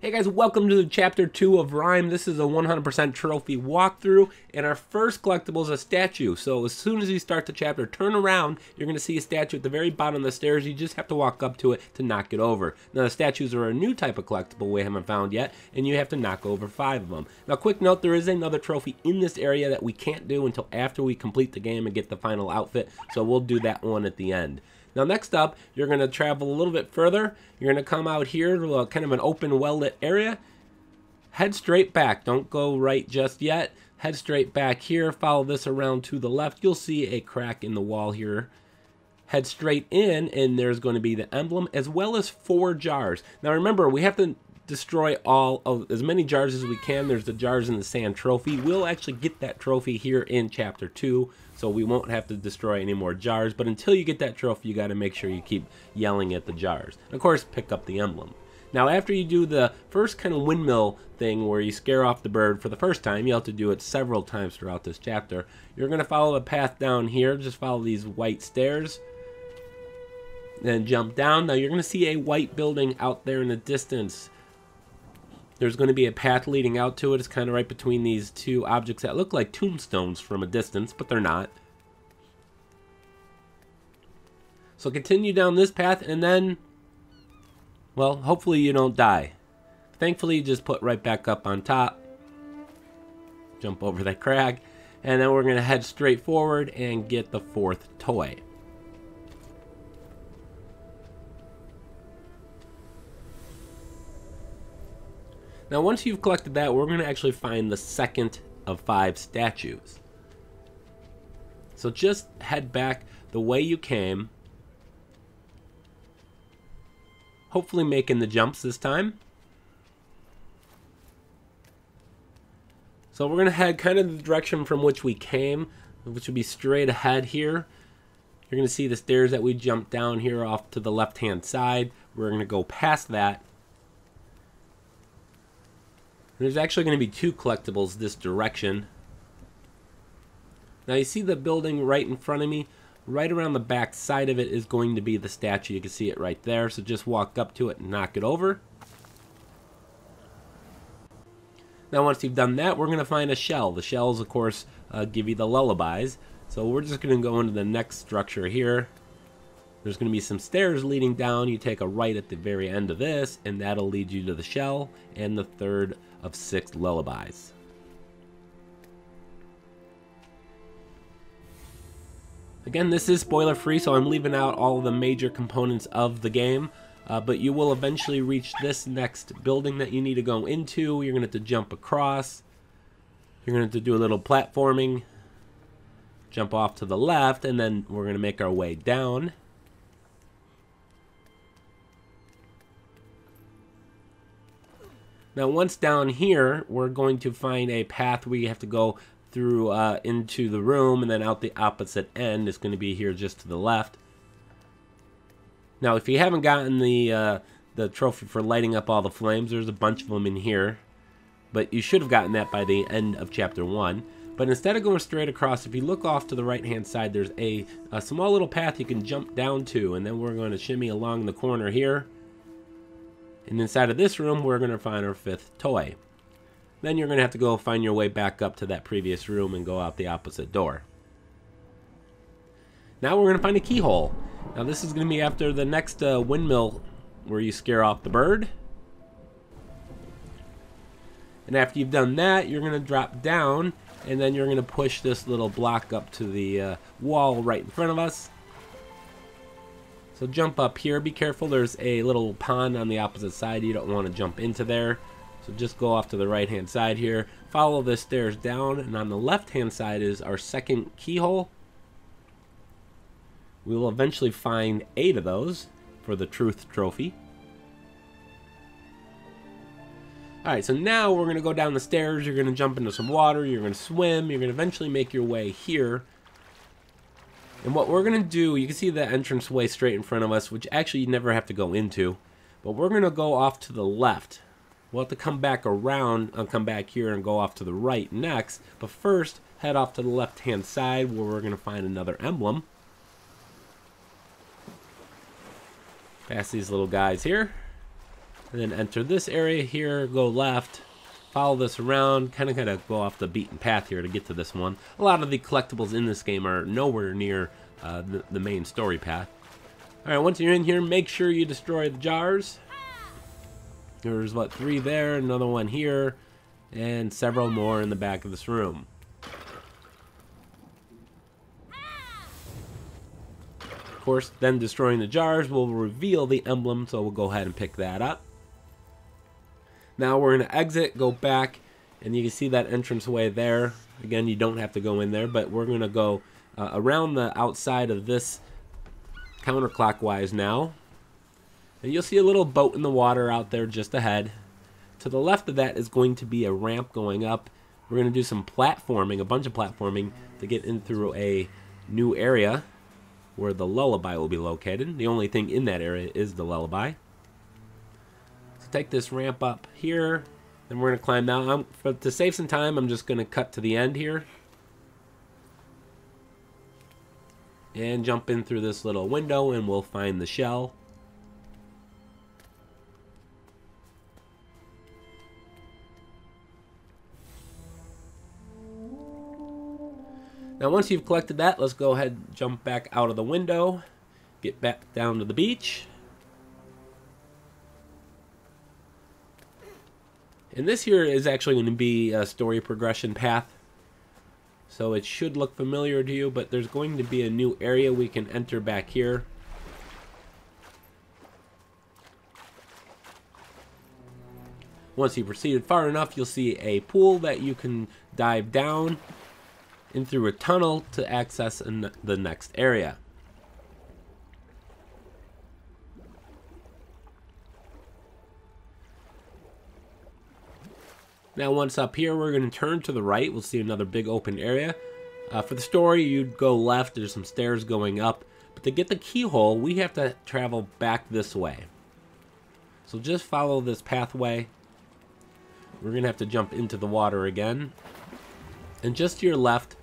Hey guys, welcome to chapter 2 of RiME. This is a 100% trophy walkthrough, and our first collectible is a statue. So as soon as you start the chapter, turn around, you're going to see a statue at the very bottom of the stairs. You just have to walk up to it to knock it over. Now the statues are a new type of collectible we haven't found yet, and you have to knock over 5 of them. Now quick note, there is another trophy in this area that we can't do until after we complete the game and get the final outfit, so we'll do that one at the end. Now next up, you're going to travel a little bit further. You're going to come out here to a kind of an open, well-lit area. Head straight back. Don't go right just yet. Head straight back here. Follow this around to the left. You'll see a crack in the wall here. Head straight in, and there's going to be the emblem as well as 4 jars. Now remember, we have to destroy all of as many jars as we can. There's the jars in the sand trophy. We'll actually get that trophy here in chapter 2, so we won't have to destroy any more jars. But until you get that trophy, you got to make sure you keep yelling at the jars. And of course, pick up the emblem. Now after you do the first kind of windmill thing where you scare off the bird for the first time, you'll have to do it several times throughout this chapter. You're going to follow a path down here. Just follow these white stairs. Then jump down. Now you're going to see a white building out there in the distance. There's going to be a path leading out to it. It's kind of right between these two objects that look like tombstones from a distance, but they're not. So continue down this path, and then, well, hopefully you don't die. Thankfully, you just put right back up on top. Jump over that crag, and then we're going to head straight forward and get the 4th toy. Now once you've collected that, we're going to actually find the 2nd of 5 statues. So just head back the way you came. Hopefully making the jumps this time. So we're going to head kind of the direction from which we came, which would be straight ahead here. You're going to see the stairs that we jumped down here off to the left-hand side. We're going to go past that. There's actually going to be 2 collectibles this direction. Now you see the building right in front of me. Right around the back side of it is going to be the statue. You can see it right there. So just walk up to it and knock it over. Now once you've done that, we're going to find a shell. The shells, of course, give you the lullabies. So we're just going to go into the next structure here. There's going to be some stairs leading down. You take a right at the very end of this, and that'll lead you to the shell and the 3rd of 6 lullabies. Again, this is spoiler free, so I'm leaving out all of the major components of the game, but you will eventually reach this next building that you need to go into. You're going to have to jump across. You're going to have to do a little platforming, jump off to the left, and then we're going to make our way down. Now once down here, we're going to find a path where you have to go through into the room, and then out the opposite end is going to be here just to the left. Now if you haven't gotten the trophy for lighting up all the flames, there's a bunch of them in here, but you should have gotten that by the end of chapter 1. But instead of going straight across, if you look off to the right hand side, there's a small little path you can jump down to, and then we're going to shimmy along the corner here. And inside of this room, we're going to find our 5th toy. Then you're going to have to go find your way back up to that previous room and go out the opposite door. Now we're going to find a keyhole. Now this is going to be after the next windmill where you scare off the bird. And after you've done that, you're going to drop down, and then you're going to push this little block up to the wall right in front of us. So jump up here. Be careful, there's a little pond on the opposite side. You don't want to jump into there. So just go off to the right hand side here. Follow the stairs down, and on the left hand side is our 2nd keyhole. We will eventually find 8 of those for the Truth Trophy. Alright, so now we're going to go down the stairs. You're going to jump into some water. You're going to swim. You're going to eventually make your way here. And what we're going to do, you can see the entranceway straight in front of us, which actually you never have to go into. But we're going to go off to the left. We'll have to come back around and come back here and go off to the right next. But first, head off to the left-hand side where we're going to find another emblem. Past these little guys here. And then enter this area here, go left, follow this around, kind of gotta go off the beaten path here to get to this one. A lot of the collectibles in this game are nowhere near the main story path. Alright, once you're in here, make sure you destroy the jars. There's, what, 3 there, another one here, and several more in the back of this room. Of course, then destroying the jars will reveal the emblem, so we'll go ahead and pick that up. Now we're going to exit, go back, and you can see that entranceway there. Again, you don't have to go in there, but we're going to go around the outside of this counterclockwise now. And you'll see a little boat in the water out there just ahead. To the left of that is going to be a ramp going up. We're going to do some platforming, a bunch of platforming, to get in through a new area where the Lullaby will be located. The only thing in that area is the Lullaby. So take this ramp up here, then we're going to climb down. To save some time, I'm just going to cut to the end here. And jump in through this little window and we'll find the shell. Now once you've collected that, let's go ahead and jump back out of the window, get back down to the beach. And this here is actually going to be a story progression path. So it should look familiar to you, but there's going to be a new area we can enter back here. Once you've proceeded far enough, you'll see a pool that you can dive down in through a tunnel to access the next area. Now once up here, we're going to turn to the right. We'll see another big open area. For the story, you'd go left. There's some stairs going up. But to get the keyhole, we have to travel back this way. So just follow this pathway. We're going to have to jump into the water again. And just to your left,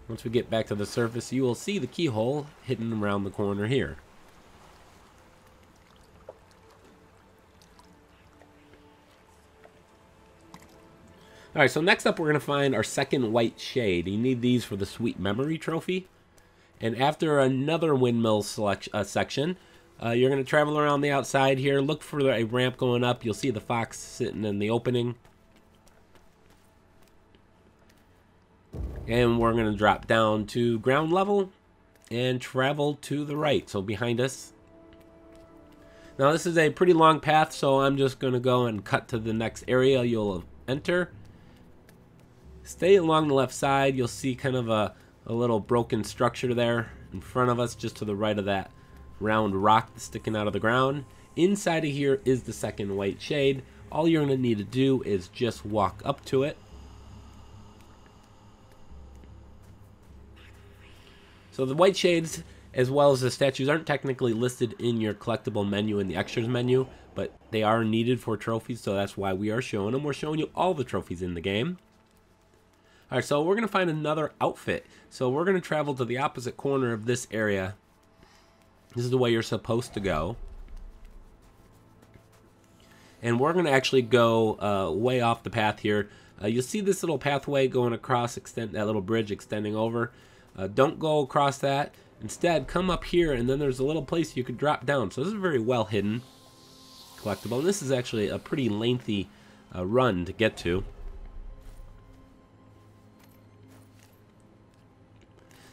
once we get back to the surface, you will see the keyhole hidden around the corner here. Alright, so next up we're going to find our second white shade. You need these for the Sweet Memory trophy. And after another windmill section, you're going to travel around the outside here. Look for a ramp going up. You'll see the fox sitting in the opening. And we're going to drop down to ground level and travel to the right, so behind us. Now this is a pretty long path, so I'm just going to go and cut to the next area you'll enter. Stay along the left side. You'll see kind of a little broken structure there in front of us, just to the right of that round rock sticking out of the ground. Inside of here is the second white shade. All you're going to need to do is just walk up to it. So the white shades, as well as the statues, aren't technically listed in your collectible menu in the extras menu, but they are needed for trophies, so that's why we are showing them. We're showing you all the trophies in the game. Alright, so we're going to find another outfit. So we're going to travel to the opposite corner of this area. This is the way you're supposed to go. And we're going to actually go way off the path here. You'll see this little pathway going across, that little bridge extending over. Don't go across that. Instead, come up here, and then there's a little place you could drop down. So this is a very well hidden collectible. And this is actually a pretty lengthy run to get to.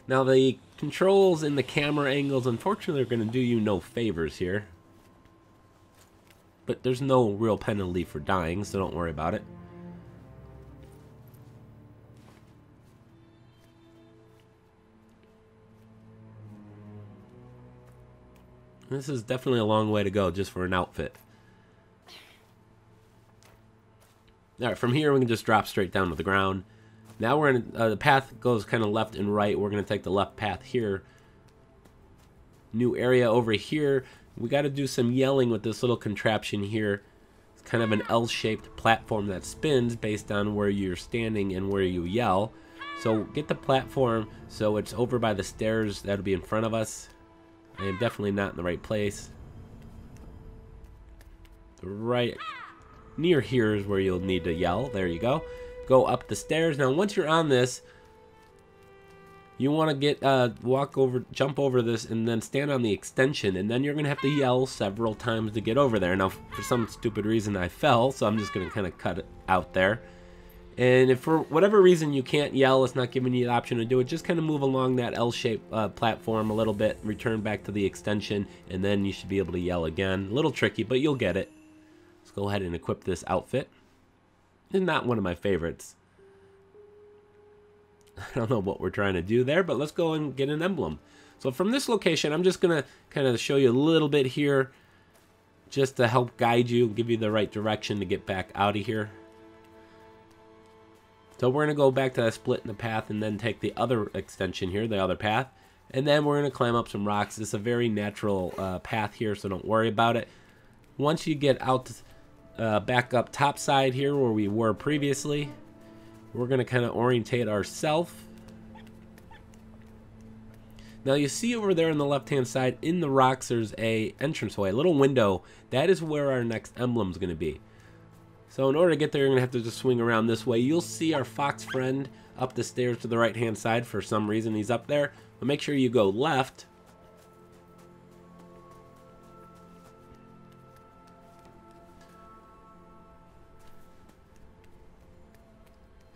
Now the controls and the camera angles, unfortunately, are going to do you no favors here. But there's no real penalty for dying, so don't worry about it. This is definitely a long way to go just for an outfit. Alright, from here we can just drop straight down to the ground. Now we're in, the path goes kind of left and right. We're going to take the left path here. New area over here. We got to do some yelling with this little contraption here. It's kind of an L-shaped platform that spins based on where you're standing and where you yell. So get the platform so it's over by the stairs. That'll be in front of us. I am definitely not in the right place. So right near here is where you'll need to yell. There you go. Go up the stairs. Now once you're on this, you want to get jump over this and then stand on the extension, and then you're gonna have to yell several times to get over there. Now for some stupid reason I fell, so I'm just gonna kind of cut it out there. And if for whatever reason you can't yell, it's not giving you the option to do it, just kind of move along that L-shaped platform a little bit, return back to the extension, and then you should be able to yell again. A little tricky, but you'll get it. Let's go ahead and equip this outfit. It's not one of my favorites. I don't know what we're trying to do there, but let's go and get an emblem. So from this location, I'm just going to kind of show you a little bit here just to help guide you, give you the right direction to get back out of here. So we're going to go back to that split in the path and then take the other extension here, the other path. And then we're going to climb up some rocks. It's a very natural path here, so don't worry about it. Once you get out, back up top side here where we were previously, we're going to kind of orientate ourselves. Now you see over there on the left hand side in the rocks there's a entranceway, a little window. That is where our next emblem is going to be. So in order to get there, you're going to have to just swing around this way. You'll see our fox friend up the stairs to the right hand side. For some reason he's up there. But make sure you go left.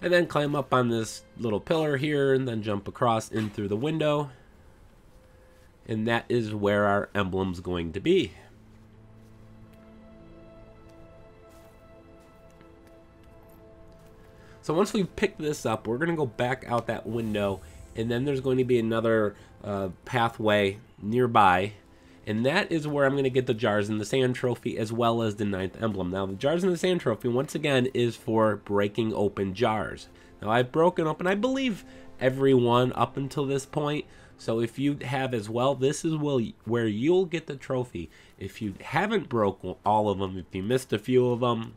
And then climb up on this little pillar here and then jump across in through the window. And that is where our emblem's going to be. So once we pick this up, we're going to go back out that window, and then there's going to be another pathway nearby, and that is where I'm going to get the Jars in the Sand trophy as well as the 9th emblem. Now the Jars in the Sand trophy, once again, is for breaking open jars. Now I've broken open, I believe, every one up until this point, so if you have as well, this is where you'll get the trophy. If you haven't broken all of them, if you missed a few of them,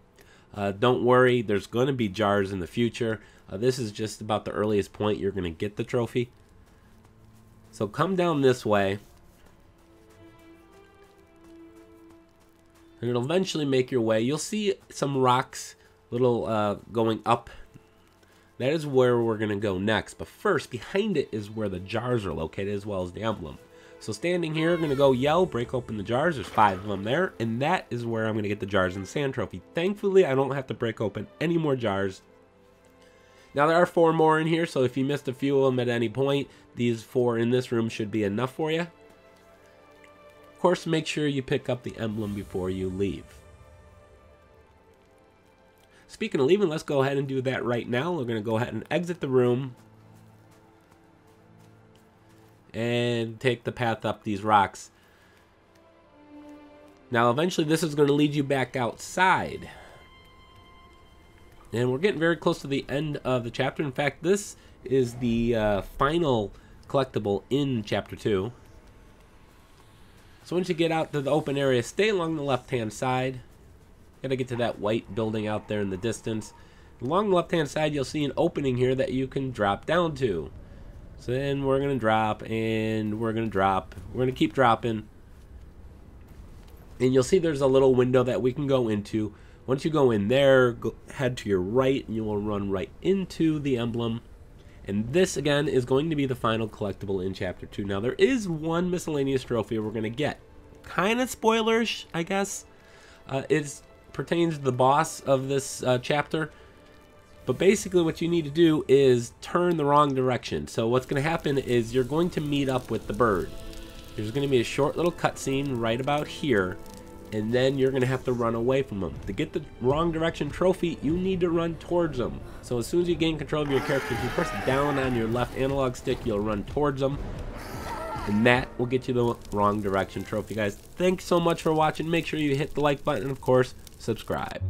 don't worry, there's going to be jars in the future. This is just about the earliest point you're going to get the trophy. So come down this way. And it'll eventually make your way. You'll see some rocks little going up. That is where we're going to go next. But first, behind it is where the jars are located as well as the emblem. So standing here, I'm going to go yell, break open the jars. There's 5 of them there. And that is where I'm going to get the Jars in the Sand trophy. Thankfully, I don't have to break open any more jars. Now, there are 4 more in here. So if you missed a few of them at any point, these 4 in this room should be enough for you. Of course, make sure you pick up the emblem before you leave. Speaking of leaving, let's go ahead and do that right now. We're going to go ahead and exit the room. And take the path up these rocks. Now eventually this is going to lead you back outside. And we're getting very close to the end of the chapter. In fact, this is the final collectible in chapter 2. So once you get out to the open area, stay along the left hand side. Gotta get to that white building out there in the distance. Along the left hand side you'll see an opening here that you can drop down to. So then we're going to drop, and we're going to drop. We're going to keep dropping. And you'll see there's a little window that we can go into. Once you go in there, head to your right, and you will run right into the emblem. And this, again, is going to be the final collectible in Chapter 2. Now, there is one miscellaneous trophy we're going to get. Kind of spoilerish, I guess. It pertains to the boss of this chapter. But basically what you need to do is turn the wrong direction. So what's going to happen is you're going to meet up with the bird. There's going to be a short little cutscene right about here. And then you're going to have to run away from them. To get the wrong direction trophy, you need to run towards them. So as soon as you gain control of your character, if you press down on your left analog stick, you'll run towards them. And that will get you the wrong direction trophy, guys. Thanks so much for watching. Make sure you hit the like button and, of course, subscribe.